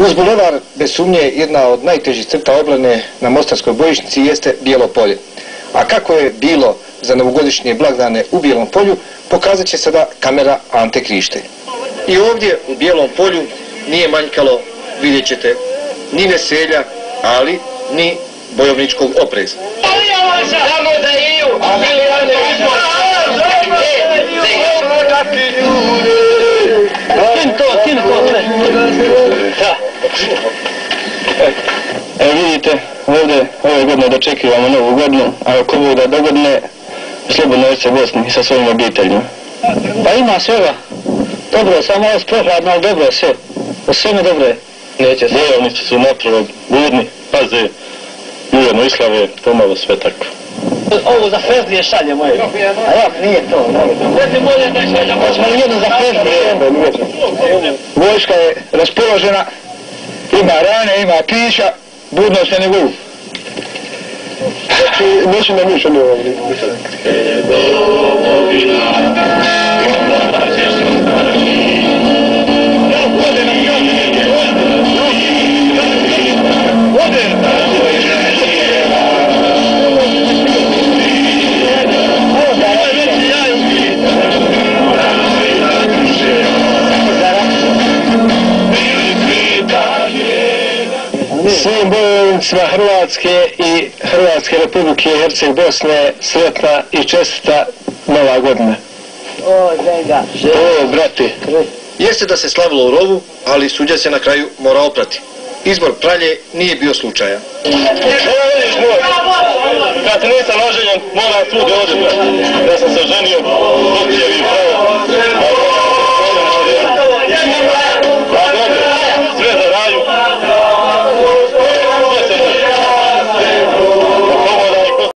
Uz bulevar, bez sumnje, jedna od najtežih crta obrane na Mostarskoj bojišnici jeste Bijelo polje. A kako je bilo za novogodišnje blagdane u Bijelom polju, pokazat će sada kamera Ante Krište. I ovdje u Bijelom polju nije manjkalo, vidjet ćete, ni veselja, ali ni bojovničkog opreza. Evo vidite, ovdje ove godine dočekivamo novu godinu, a ako Bog da dogodine, slobodno Herceg Bosni sa svojim obiteljima. Pa ima svega. Dobro, samo ovo sprohladno, ali dobro sve. O sveme dobro je. Neće se. Bojovnici su napravo budni, paze, ujedno i slave, pomalo sve tako. Ovo za Fezlije šalje moje. A jak nije to. Hoćemo li jedno za Fezlije? Vojska je raspoložena, ima rane, ima pića, budno se ne gubi. Neću na ništa ne ovdje. Svim bojovnicima Hrvatske i Hrvatske Republike Herceg Bosne sretna i čestita nova godina. O, brati. Jeste da se slavilo u rovu, ali suđa se na kraju mora oprati. Izbor pralje nije bio slučajan. Evo vidiš moj, kad nisam oženjen, moram svugdje odeti. Ja sam se ženio, dok je vi pravo.